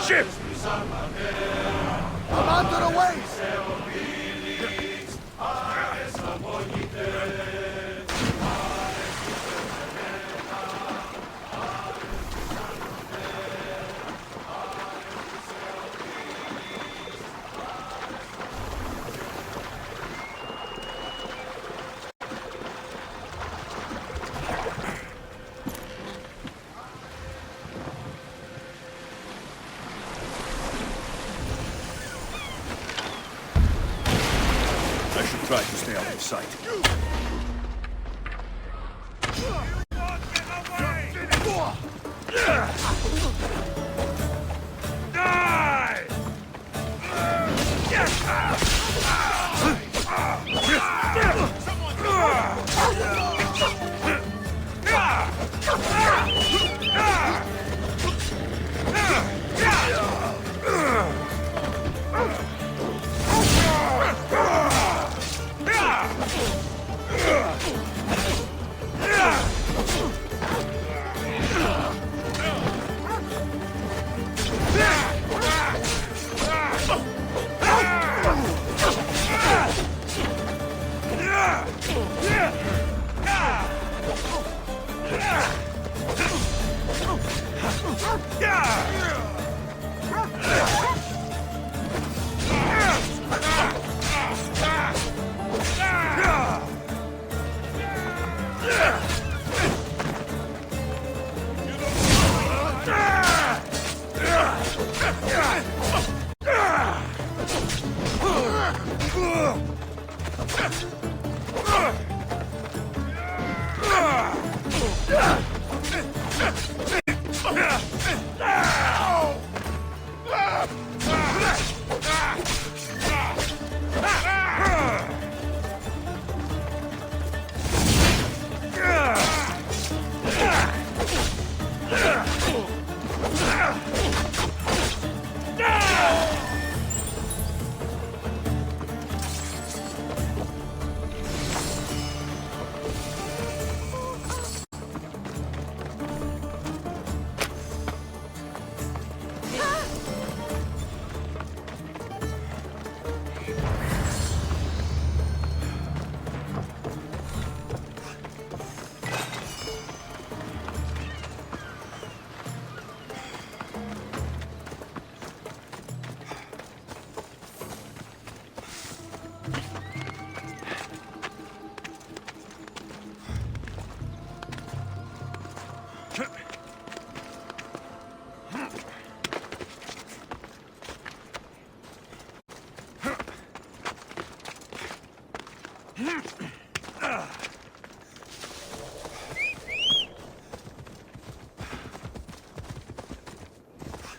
ship! I'm onto the waist! I should try to stay out of sight.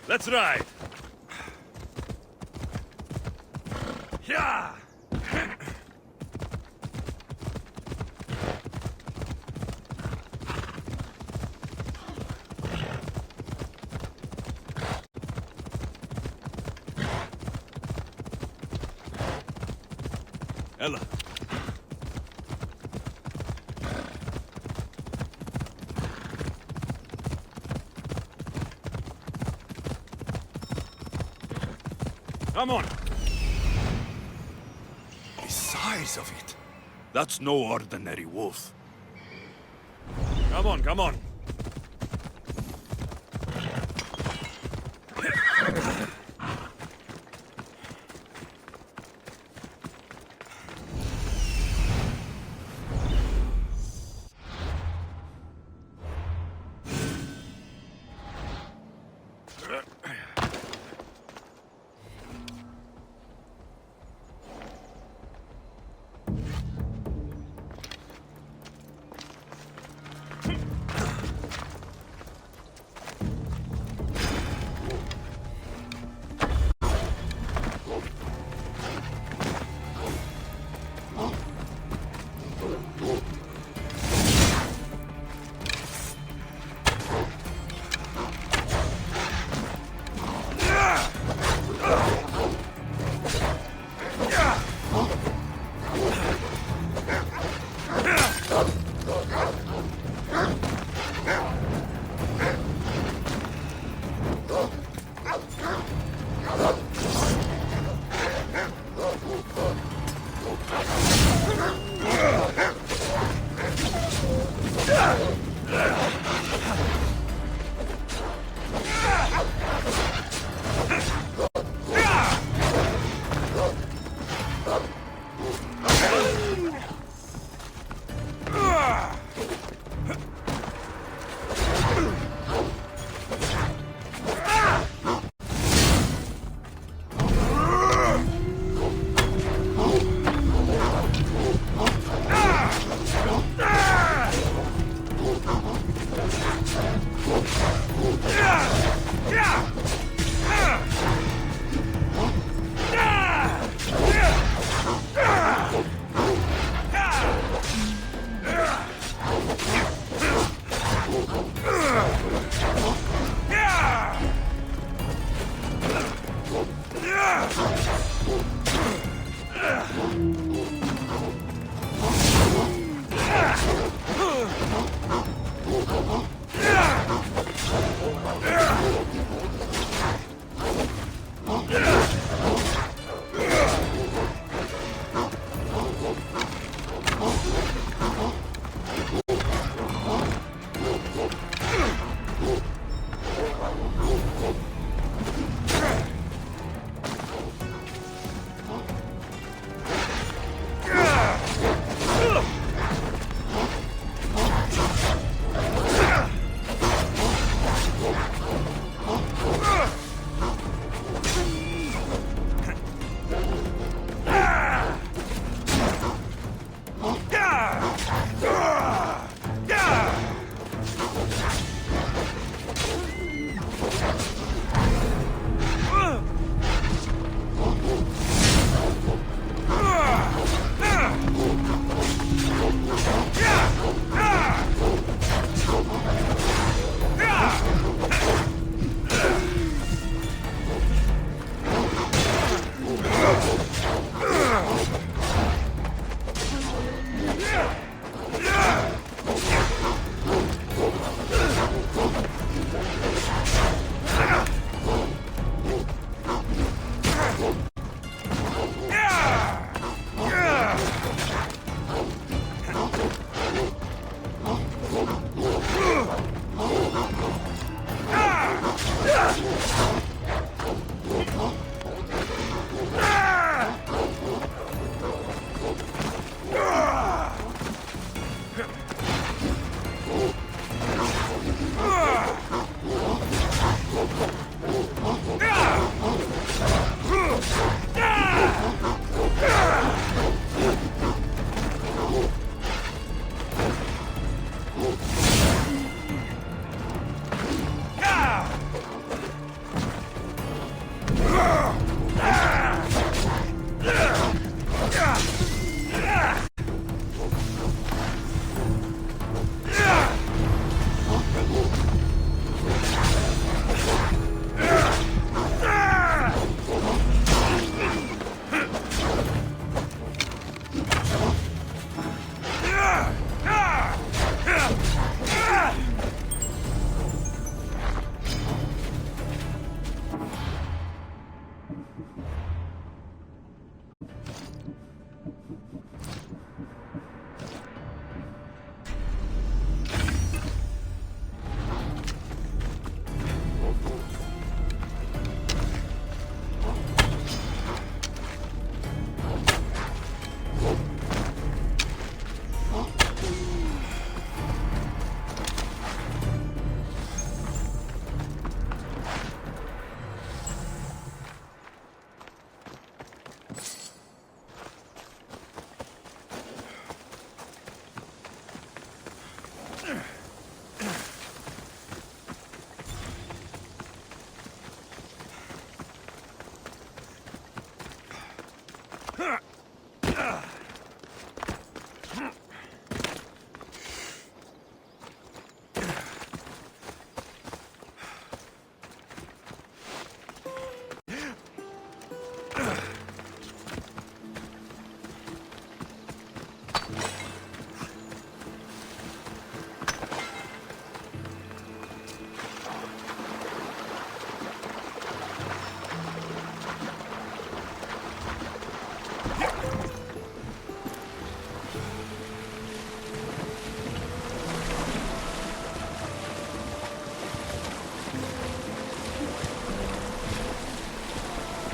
Let's ride! Yeah! Ella. Come on! The size of it! That's no ordinary wolf. Come on, come on!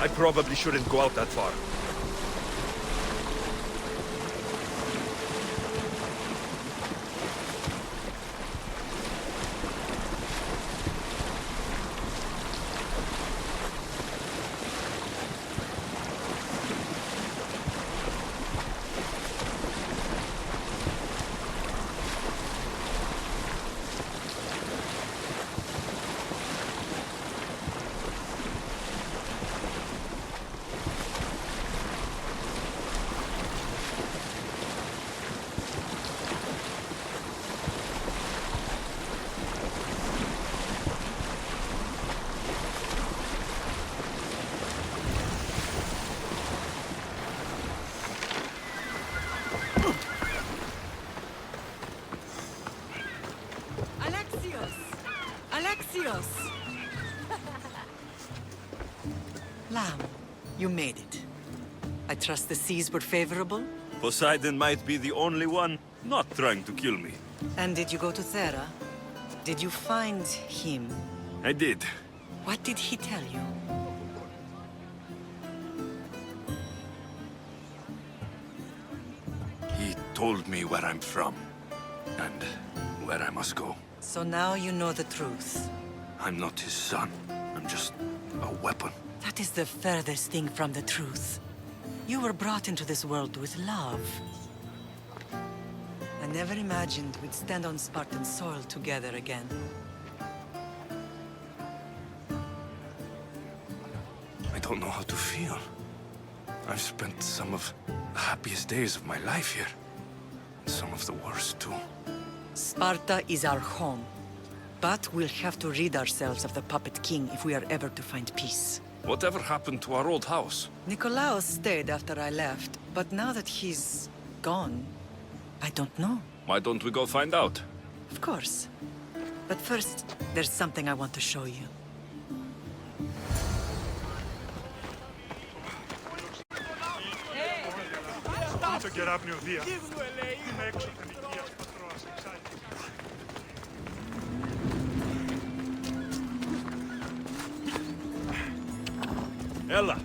I probably shouldn't go out that far. Lamb, you made it. I trust the seas were favorable? Poseidon might be the only one not trying to kill me. And did you go to Thera? Did you find him? I did. What did he tell you? He told me where I'm from, and where I must go. So now you know the truth. I'm not his son. I'm just a weapon. That is the furthest thing from the truth. You were brought into this world with love. I never imagined we'd stand on Spartan soil together again. I don't know how to feel. I've spent some of the happiest days of my life here. And some of the worst, too. Sparta is our home. But we'll have to rid ourselves of the Puppet King if we are ever to find peace. Whatever happened to our old house? Nikolaos stayed after I left, but now that he's gone, I don't know. Why don't we go find out? Of course. But first, there's something I want to show you. Ella!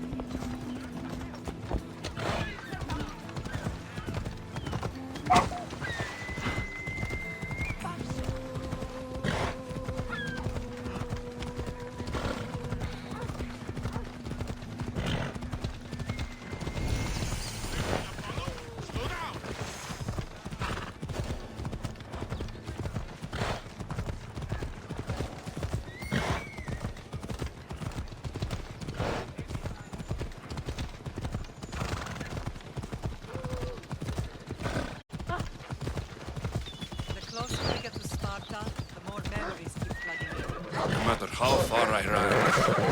Sparta, the more memories keep flooding in. No matter how far I ran,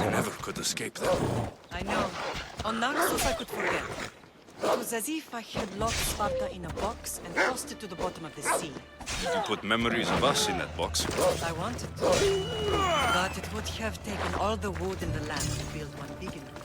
I never could escape them. I know. On Naxos I could forget. It was as if I had locked Sparta in a box and tossed it to the bottom of the sea. Did you put memories of us in that box? I wanted to. But it would have taken all the wood in the land to build one big enough.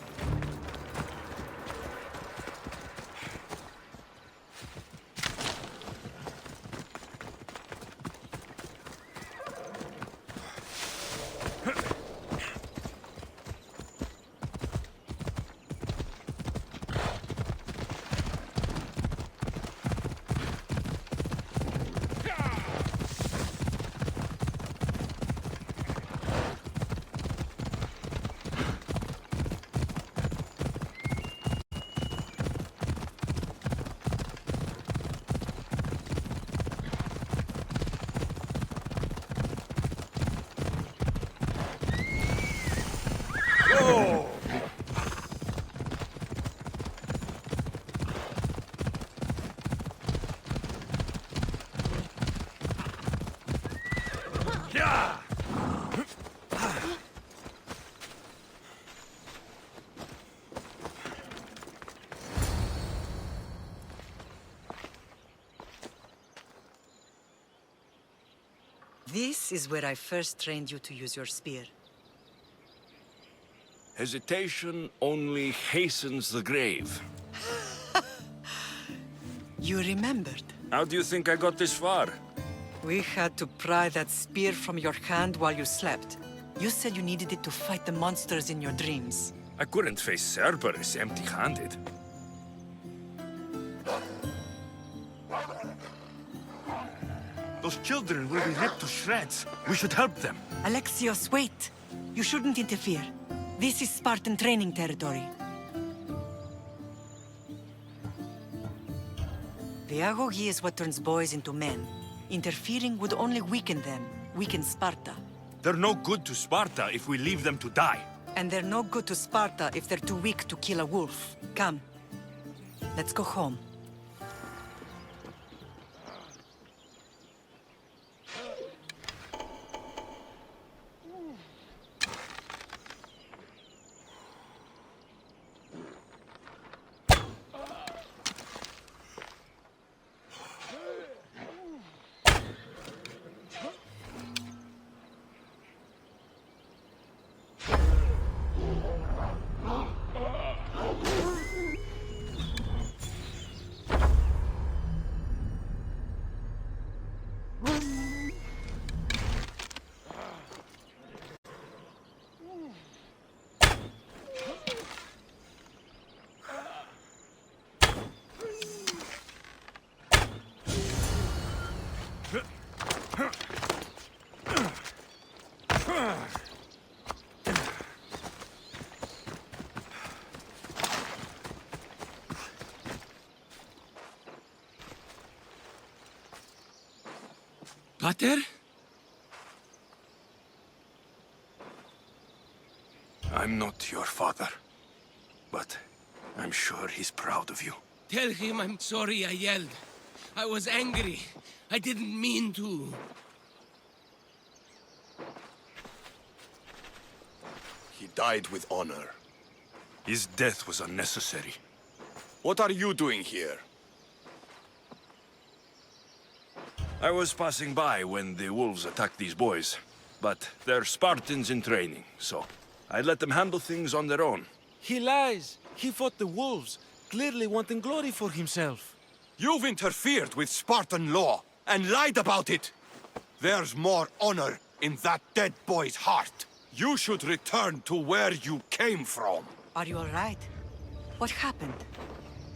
This is where I first trained you to use your spear. Hesitation only hastens the grave. You remembered. How do you think I got this far? We had to pry that spear from your hand while you slept. You said you needed it to fight the monsters in your dreams. I couldn't face Cerberus empty-handed. Those children will be ripped to shreds. We should help them. Alexios, wait! You shouldn't interfere. This is Spartan training territory. The agoge is what turns boys into men. Interfering would only weaken them, weaken Sparta. They're no good to Sparta if we leave them to die. And they're no good to Sparta if they're too weak to kill a wolf. Come. Let's go home. Pater? I'm not your father, but I'm sure he's proud of you. Tell him I'm sorry I yelled. I was angry. I didn't mean to. He died with honor. His death was unnecessary. What are you doing here? I was passing by when the wolves attacked these boys, but they're Spartans in training, so I let them handle things on their own. He lies. He fought the wolves, clearly wanting glory for himself. You've interfered with Spartan law and lied about it. There's more honor in that dead boy's heart. You should return to where you came from. Are you all right? What happened?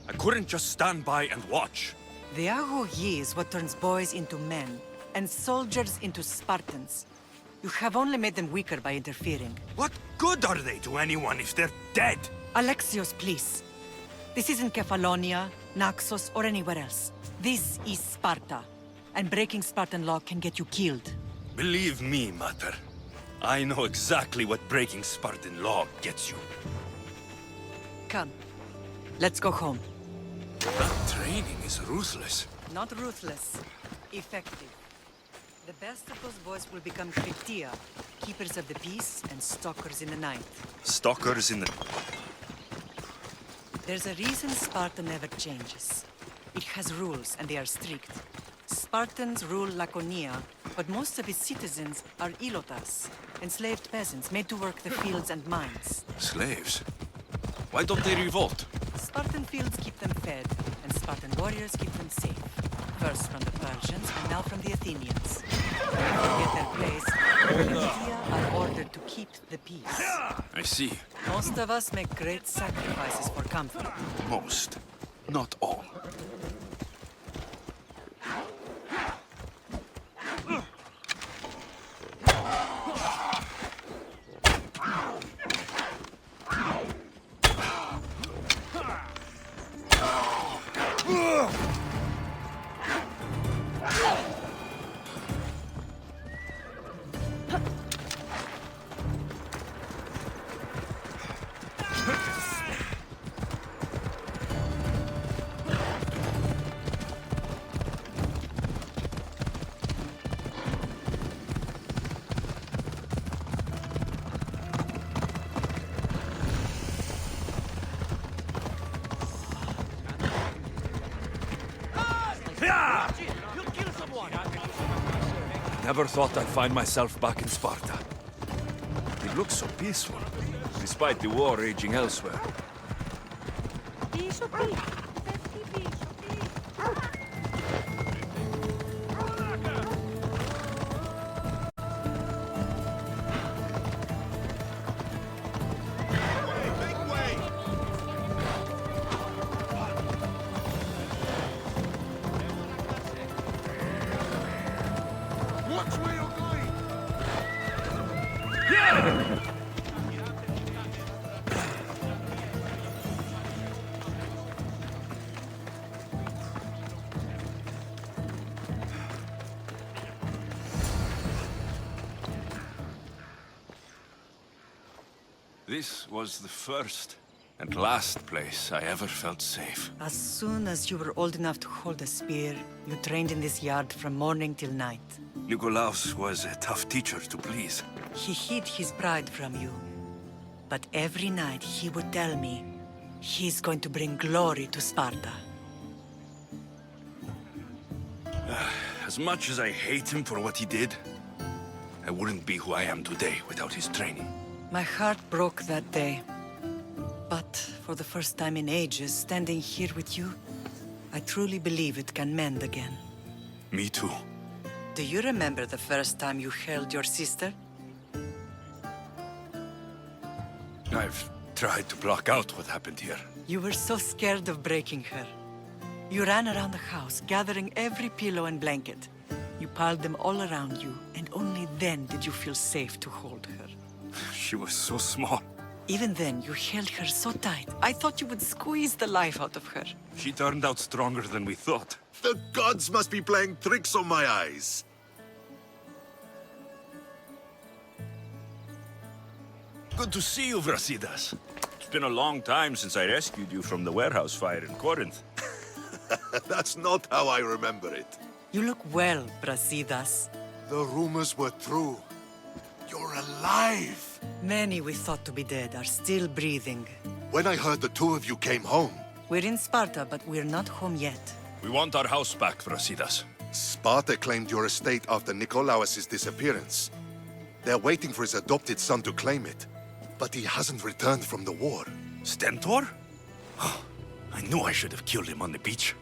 I couldn't just stand by and watch. The agoge is what turns boys into men, and soldiers into Spartans. You have only made them weaker by interfering. What good are they to anyone if they're dead? Alexios, please. This isn't Kefalonia, Naxos, or anywhere else. This is Sparta, and breaking Spartan law can get you killed. Believe me, Mater. I know exactly what breaking Spartan law gets you. Come, let's go home. That training is ruthless. Not ruthless, effective. The best of those boys will become Kritia, keepers of the peace and stalkers in the night. Stalkers in the... There's a reason Sparta never changes. It has rules, and they are strict. Spartans rule Laconia, but most of its citizens are ilotas, enslaved peasants made to work the fields and mines. Slaves? Why don't they revolt? Spartan fields keep them fed, and Spartan warriors keep them safe. First from the Persians, and now from the Athenians. When they forget their place, Kritia are ordered to keep the peace. I see. Most of us make great sacrifices for comfort. Most. Not all. Never thought I'd find myself back in Sparta. It looks so peaceful, despite the war raging elsewhere. This was the first and last place I ever felt safe. As soon as you were old enough to hold a spear, you trained in this yard from morning till night. Nikolaos was a tough teacher to please. He hid his pride from you. But every night he would tell me, he's going to bring glory to Sparta. As much as I hate him for what he did, I wouldn't be who I am today without his training. My heart broke that day. But for the first time in ages, standing here with you, I truly believe it can mend again. Me too. Do you remember the first time you held your sister? I've tried to block out what happened here. You were so scared of breaking her. You ran around the house, gathering every pillow and blanket. You piled them all around you, and only then did you feel safe to hold her. She was so small. Even then, you held her so tight. I thought you would squeeze the life out of her. She turned out stronger than we thought. The gods must be playing tricks on my eyes. Good to see you, Brasidas. It's been a long time since I rescued you from the warehouse fire in Corinth. That's not how I remember it. You look well, Brasidas. The rumors were true. You're alive! Many we thought to be dead are still breathing. When I heard the two of you came home, We're in Sparta, but we're not home yet. We want our house back, Brasidas. Sparta claimed your estate after Nikolaos' disappearance. They're waiting for his adopted son to claim it. But he hasn't returned from the war. Stentor? I knew I should have killed him on the beach.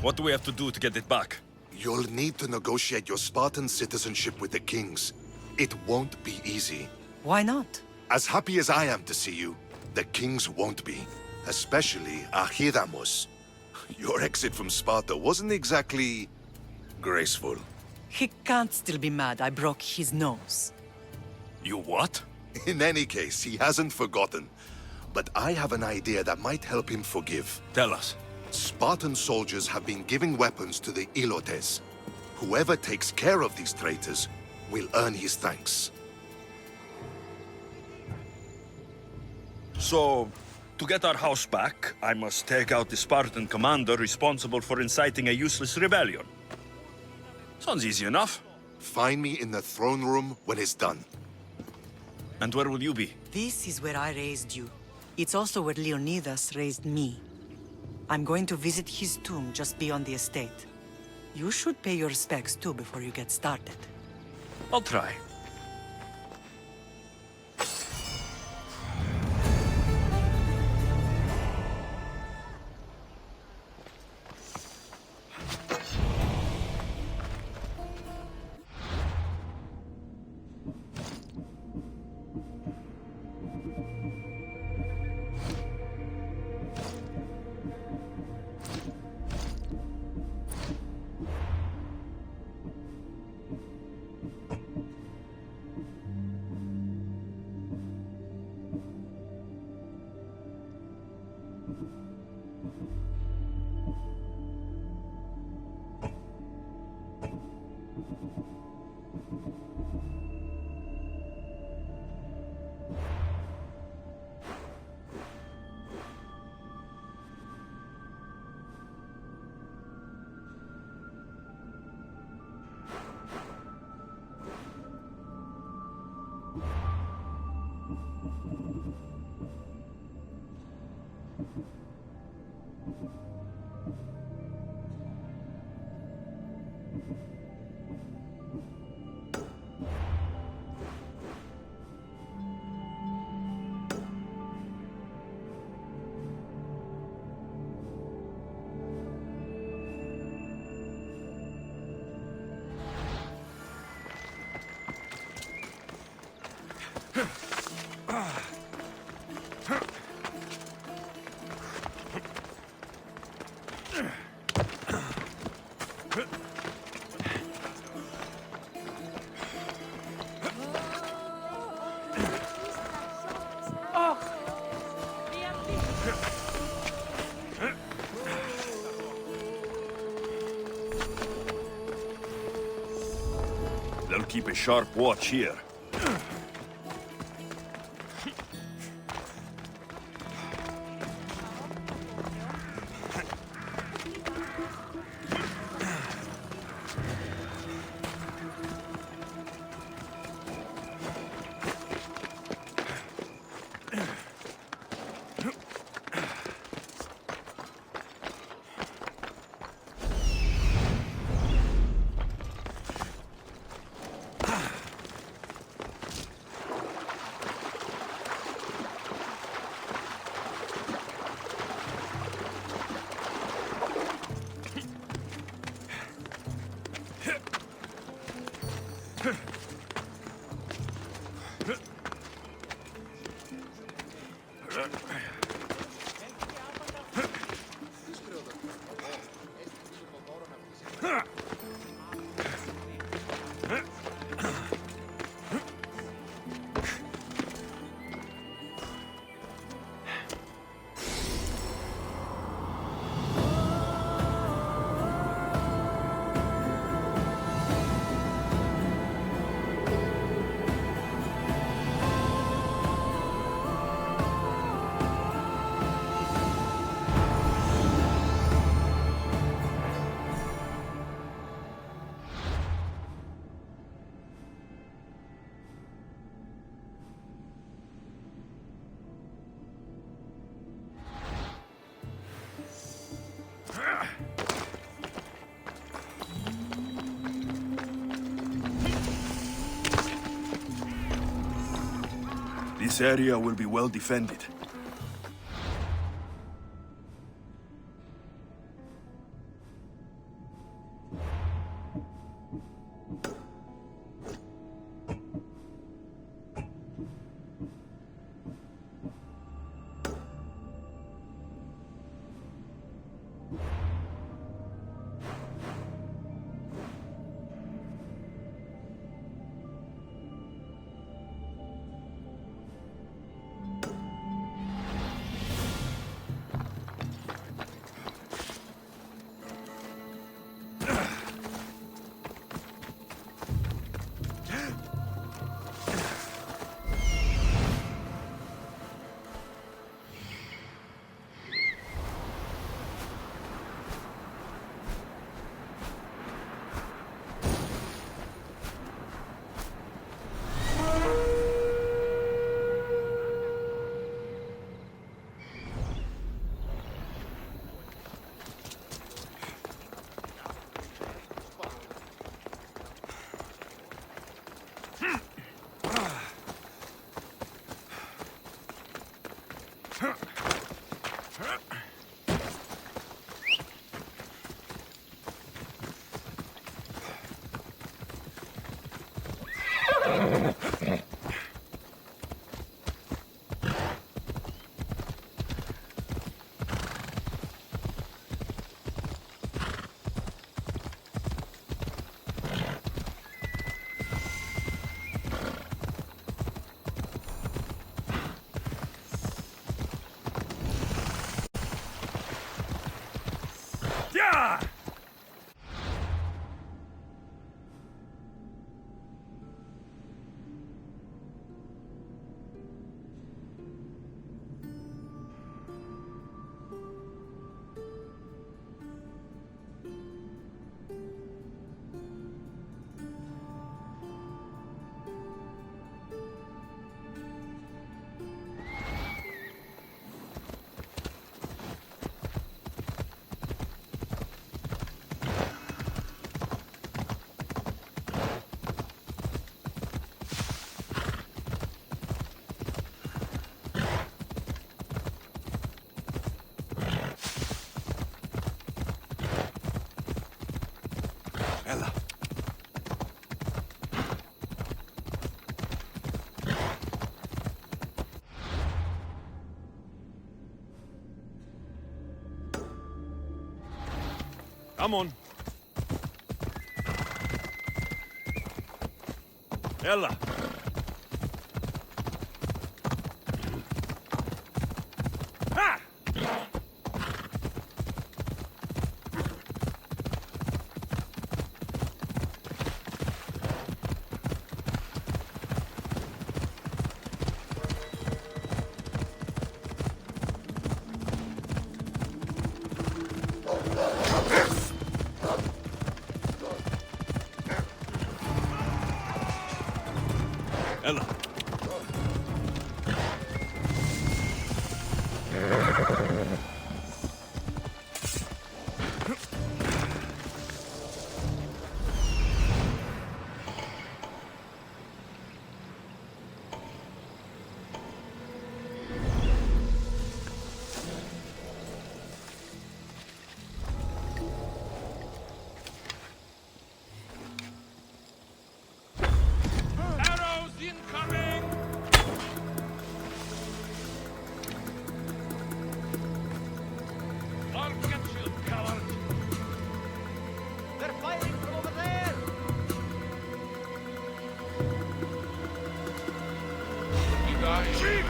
What do we have to do to get it back? You'll need to negotiate your Spartan citizenship with the kings. It won't be easy. Why not? As happy as I am to see you, the kings won't be. Especially Archidamos. Your exit from Sparta wasn't exactly graceful. He can't still be mad I broke his nose. You what? In any case, he hasn't forgotten. But I have an idea that might help him forgive. Tell us. Spartan soldiers have been giving weapons to the Ilotes. Whoever takes care of these traitors will earn his thanks. So, To get our house back, I must take out the Spartan commander responsible for inciting a useless rebellion. Sounds easy enough. Find me in the throne room when it's done. And where will you be? This is where I raised you. It's also where Leonidas raised me. I'm going to visit his tomb just beyond the estate. You should pay your respects too before you get started. I'll try. They'll keep a sharp watch here. This area will be well defended. Come on. Ella. Ha! Ella. Arrows incoming! I'll get you, coward! They're fighting from over there!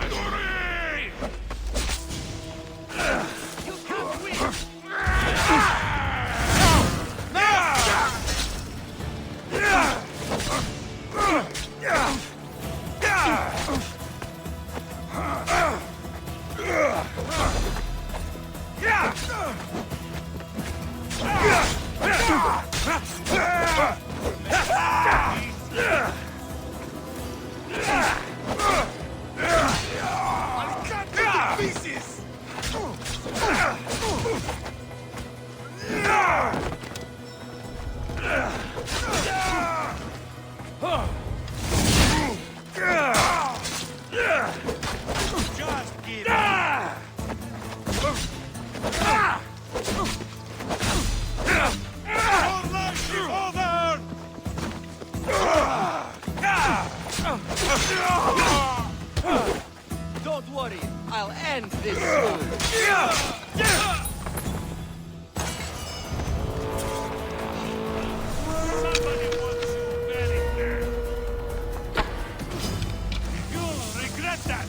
Victory! You can't win! Just give up! Your life is over! Don't worry, I'll end this soon! Somebody wants you very bad. You'll regret that!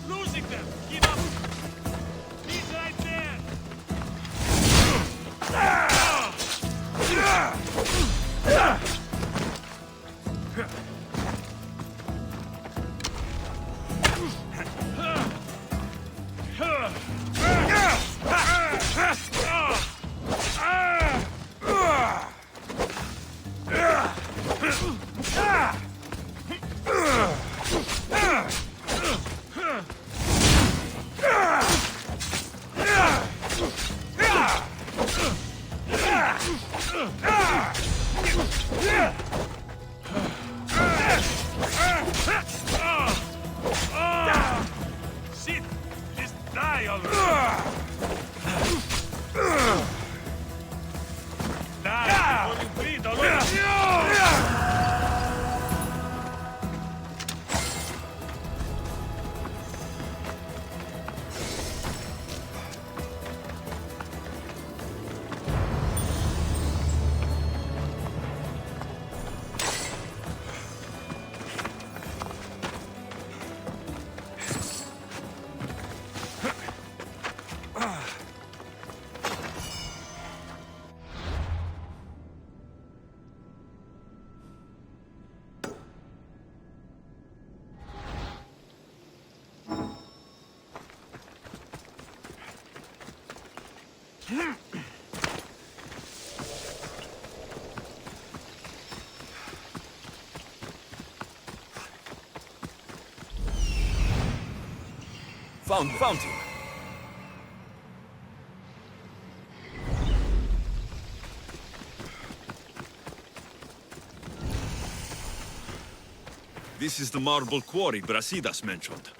Losing them! Give up! He's right there! Sit! Just die already! Die before you bleed already! Found him. This is the marble quarry Brasidas mentioned.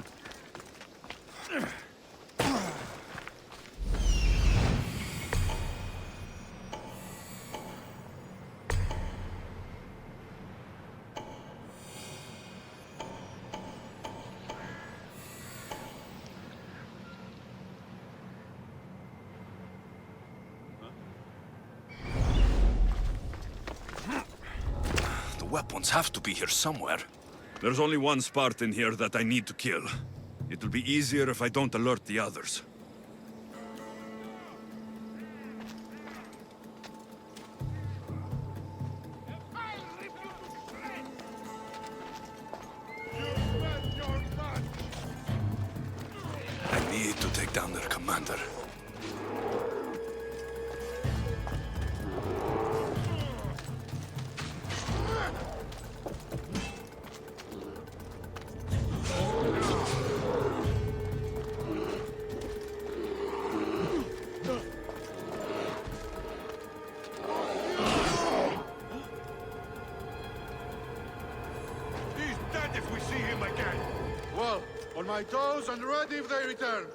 weapons have to be here somewhere. There's only one Spartan here that I need to kill. It'll be easier if I don't alert the others. I need to take down their commander. He's dead if we see him again. Well, on my toes and ready if they return.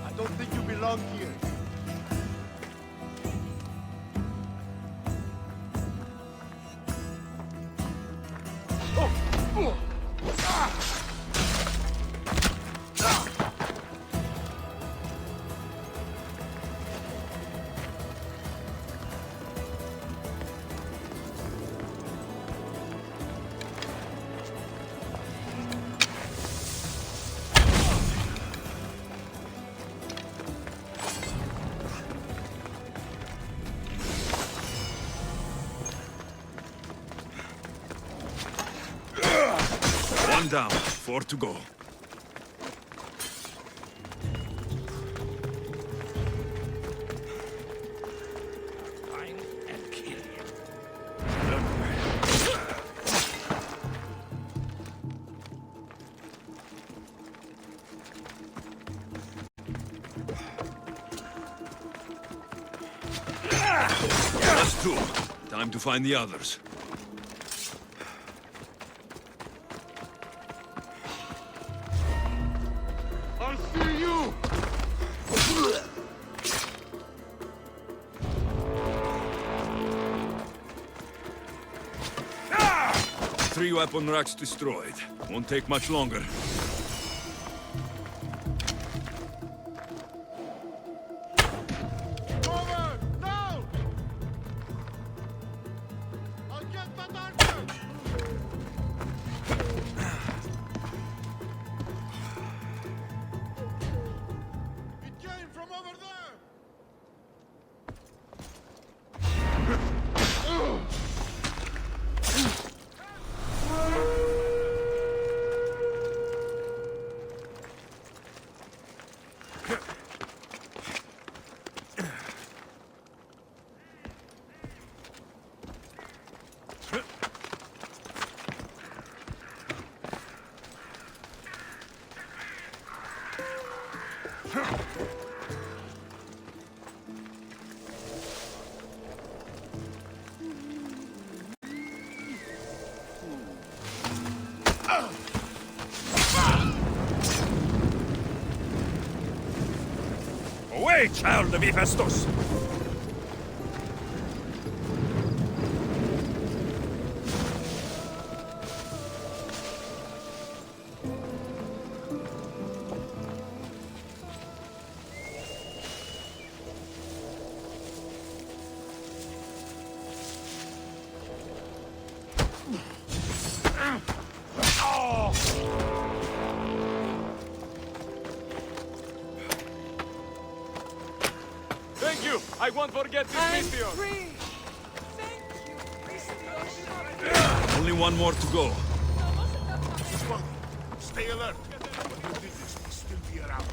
I don't think you belong here. One down, 4 to go. Find and kill him. That's 2. Time to find the others. I'll see you! 3 weapon racks destroyed. Won't take much longer. Over! Now! I'll get that archer! It came from over there! Away, child of Hephaestus! Thank you. I won't forget this meteor. Free! Thank you, Only one more to go. Stay alert. Your business may still be around.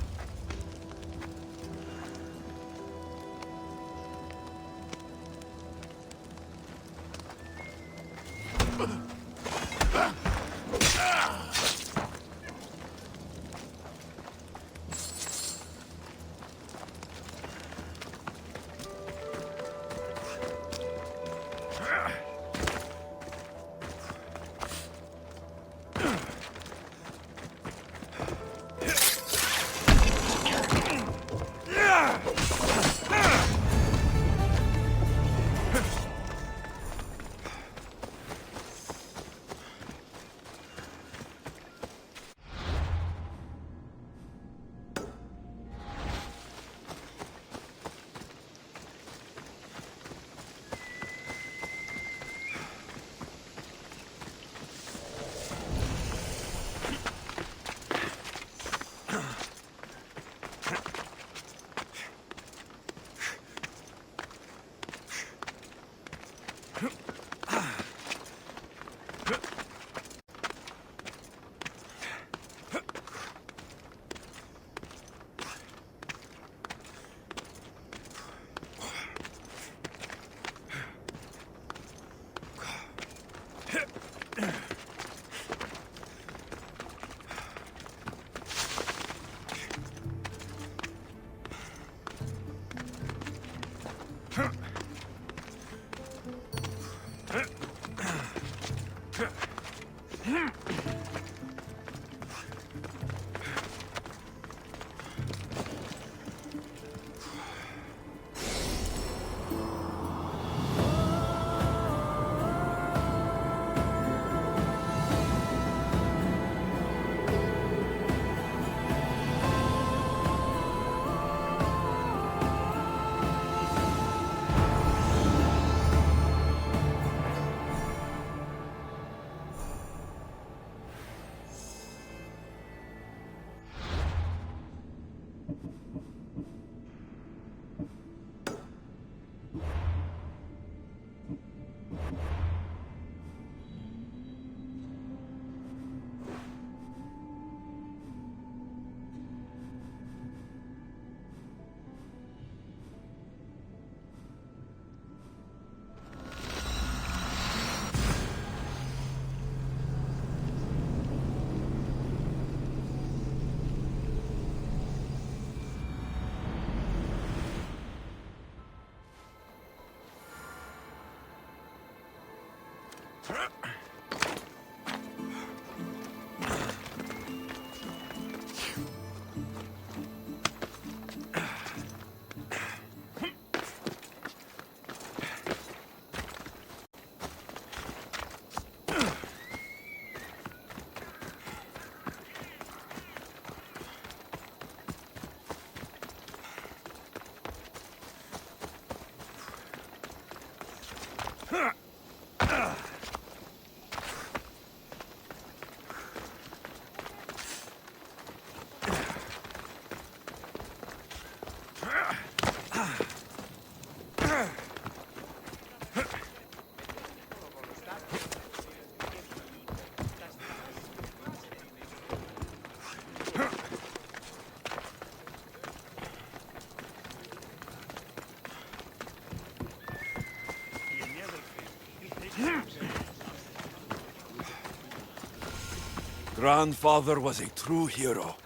Grandfather was a true hero.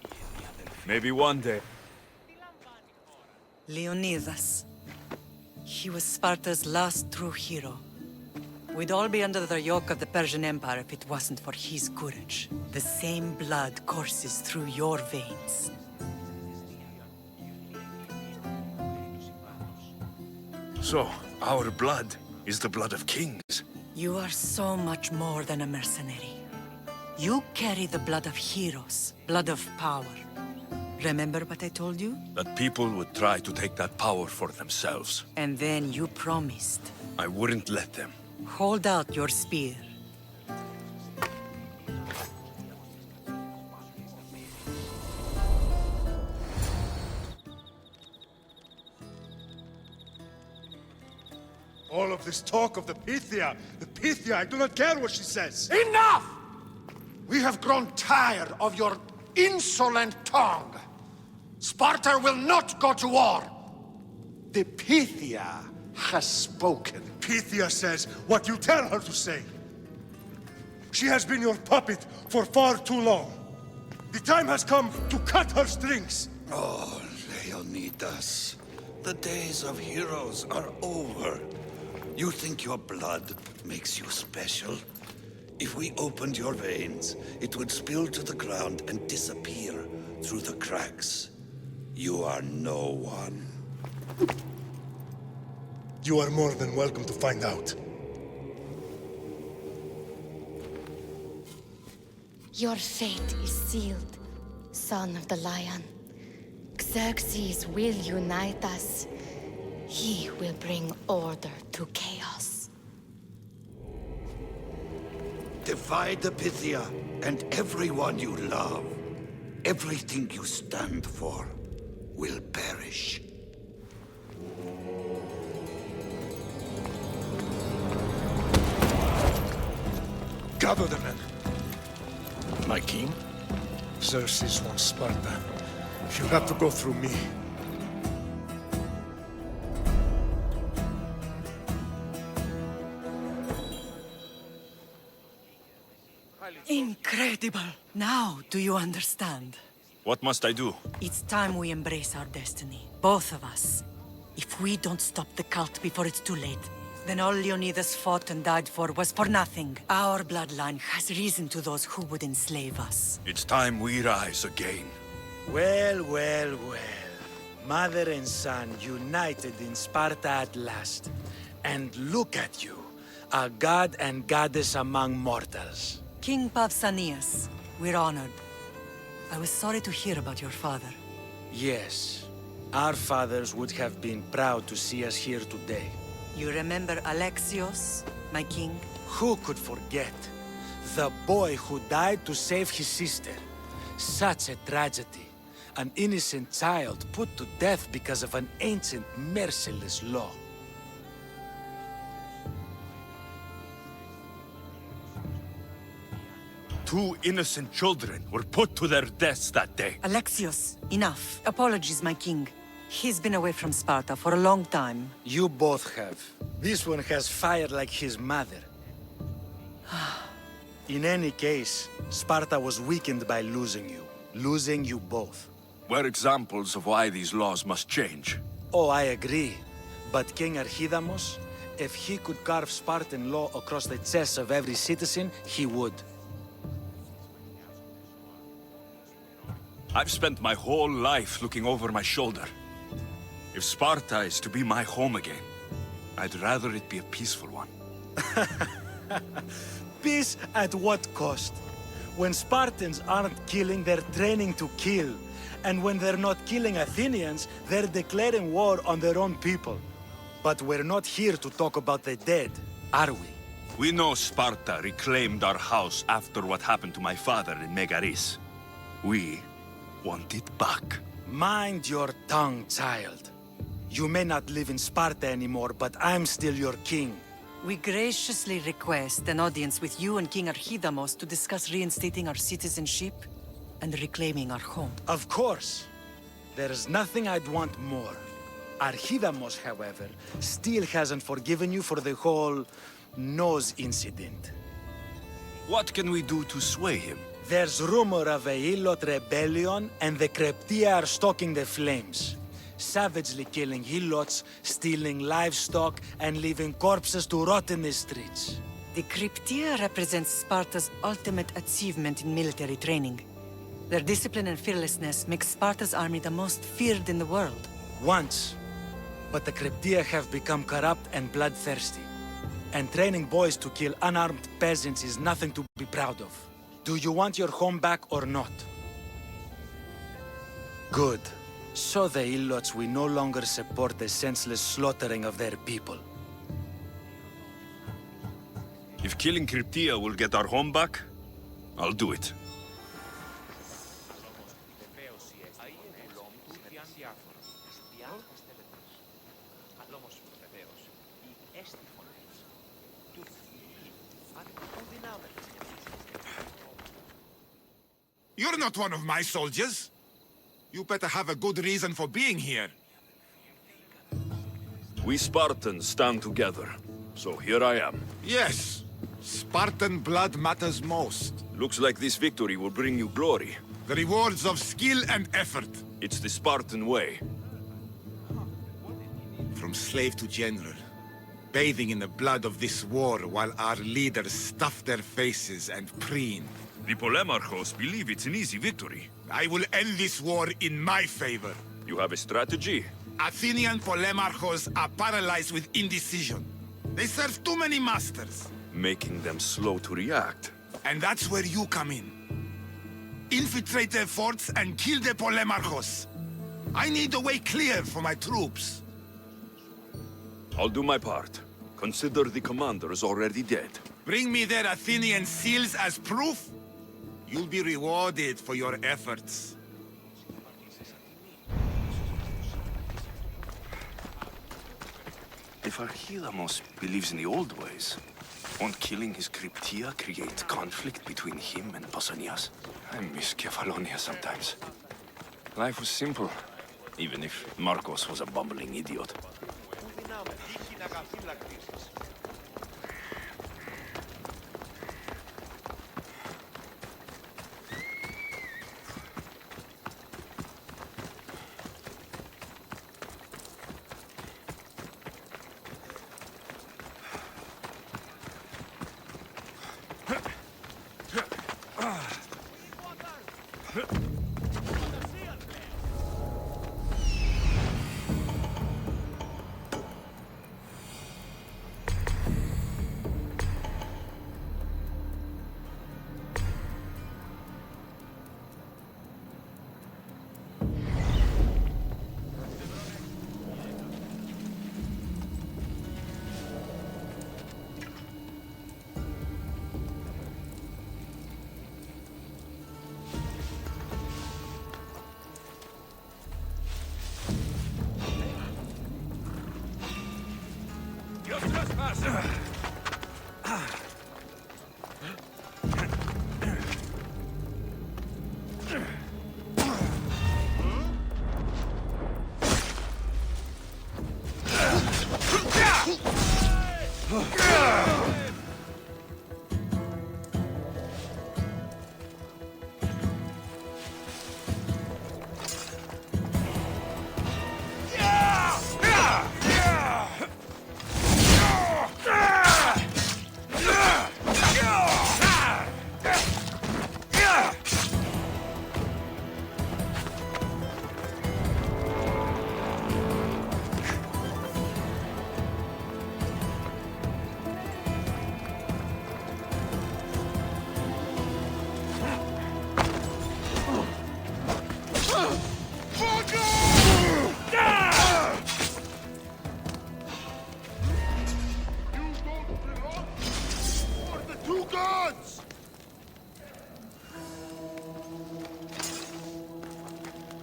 Maybe one day Leonidas. He was Sparta's last true hero. We'd all be under the yoke of the Persian Empire if it wasn't for his courage. The same blood courses through your veins. So, our blood is the blood of kings. You are so much more than a mercenary. You carry the blood of heroes, blood of power. Remember what I told you? That people would try to take that power for themselves. And then you promised. I wouldn't let them. Hold out your spear. All of this talk of the Pythia, I do not care what she says. Enough! We have grown tired of your insolent tongue. Sparta will not go to war. The Pythia has spoken. Pythia says what you tell her to say. She has been your puppet for far too long. The time has come to cut her strings. Oh, Leonidas, the days of heroes are over. You think your blood makes you special? If we opened your veins, it would spill to the ground and disappear through the cracks. You are no one. You are more than welcome to find out. Your fate is sealed, son of the lion. Xerxes will unite us. He will bring order to chaos. Divide the Pythia and everyone you love. Everything you stand for will perish. Gather the men. My king? Xerxes wants Sparta. She'll have to go through me. Incredible! Now, do you understand? What must I do? It's time we embrace our destiny. Both of us. If we don't stop the cult before it's too late, then all Leonidas fought and died for was for nothing. Our bloodline has risen to those who would enslave us. It's time we rise again. Well, well, well. Mother and son united in Sparta at last. And look at you, a god and goddess among mortals. King Pausanias, we're honored. I was sorry to hear about your father. Yes, our fathers would have been proud to see us here today. You remember Alexios, my king? Who could forget? The boy who died to save his sister. Such a tragedy. An innocent child put to death because of an ancient, merciless law. Two innocent children were put to their deaths that day. Alexios, enough. Apologies, my king. He's been away from Sparta for a long time. You both have. This one has fire like his mother. In any case, Sparta was weakened by losing you both. We're examples of why these laws must change. Oh, I agree. But King Archidamos, if he could carve Spartan law across the chests of every citizen, he would. I've spent my whole life looking over my shoulder. If Sparta is to be my home again, I'd rather it be a peaceful one. Peace at what cost? When Spartans aren't killing, they're training to kill. And when they're not killing Athenians, they're declaring war on their own people. But we're not here to talk about the dead, are we? We know Sparta reclaimed our house after what happened to my father in Megaris. We want it back. Mind your tongue, child. You may not live in Sparta anymore, but I'm still your king. We graciously request an audience with you and King Archidamos to discuss reinstating our citizenship and reclaiming our home. Of course. There's nothing I'd want more. Archidamos, however, still hasn't forgiven you for the whole nose incident. What can we do to sway him? There's rumor of a Ilot rebellion, and the Kreptia are stoking the flames. savagely killing helots, stealing livestock, and leaving corpses to rot in the streets. The Cryptia represents Sparta's ultimate achievement in military training. Their discipline and fearlessness make Sparta's army the most feared in the world. Once. But the Cryptia have become corrupt and bloodthirsty. And training boys to kill unarmed peasants is nothing to be proud of. Do you want your home back or not? Good. So the Ilots will no longer support the senseless slaughtering of their people. If killing Cryptia will get our home back, I'll do it. You're not one of my soldiers. You better have a good reason for being here. We Spartans stand together, so here I am. Yes, Spartan blood matters most. Looks like this victory will bring you glory. The rewards of skill and effort. It's the Spartan way. From slave to general, bathing in the blood of this war while our leaders stuff their faces and preen. The Polemarchos believe it's an easy victory. I will end this war in my favor. You have a strategy? Athenian Polemarchos are paralyzed with indecision. They serve too many masters. Making them slow to react. And that's where you come in. Infiltrate their forts and kill the Polemarchos. I need a way clear for my troops. I'll do my part. Consider the commander is already dead. Bring me their Athenian seals as proof. You'll be rewarded for your efforts. If Archidamos believes in the old ways, won't killing his Cryptia create conflict between him and Pausanias? I miss Kefalonia sometimes. Life was simple, even if Marcos was a bumbling idiot.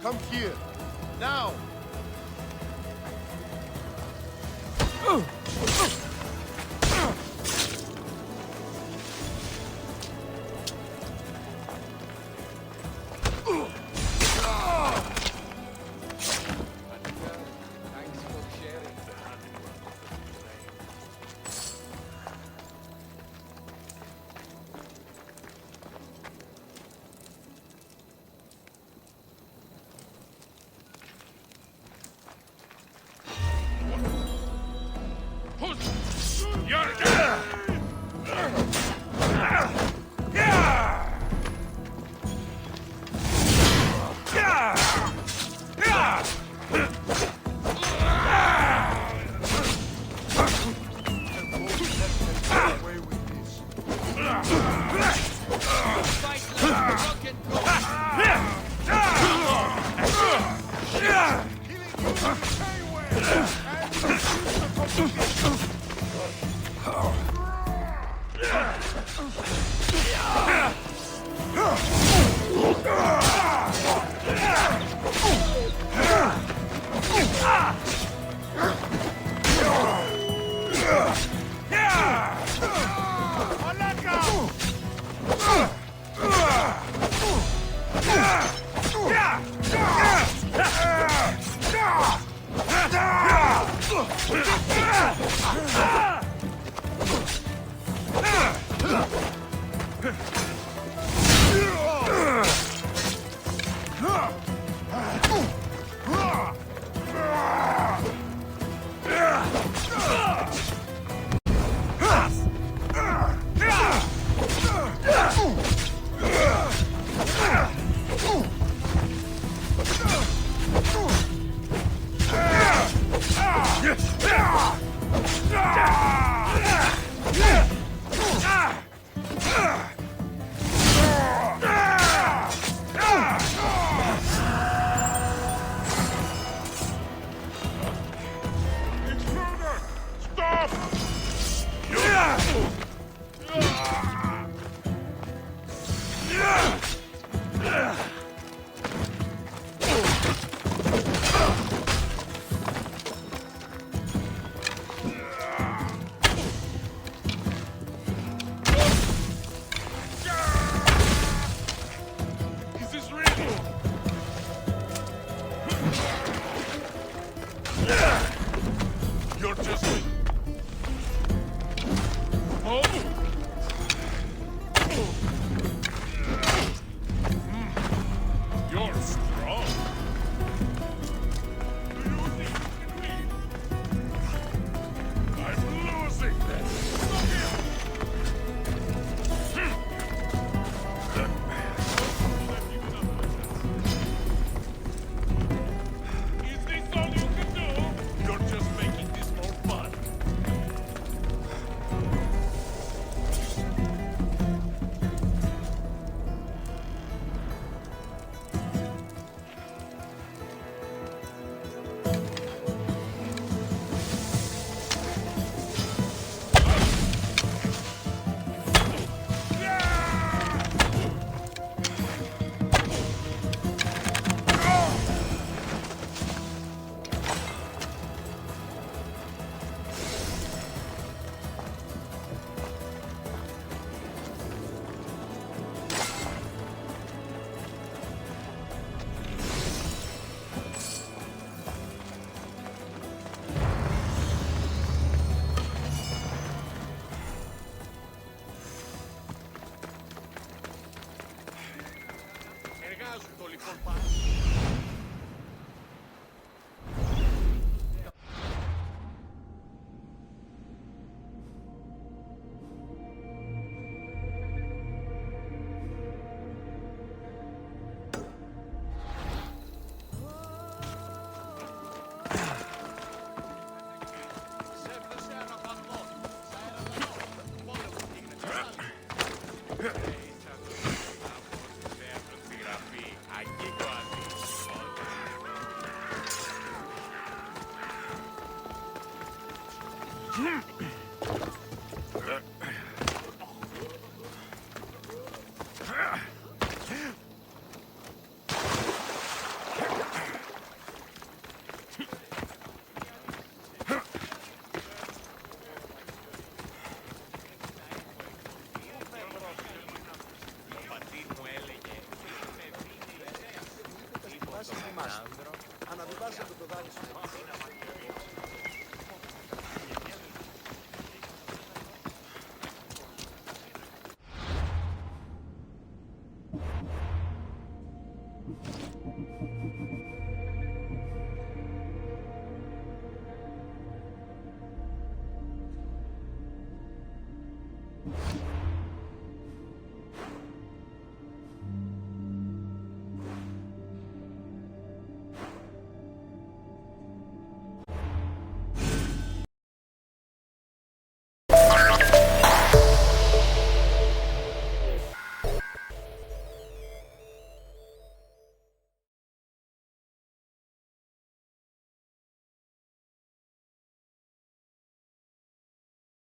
Come here, now! Αναβιβάσατε το δάνειο σου.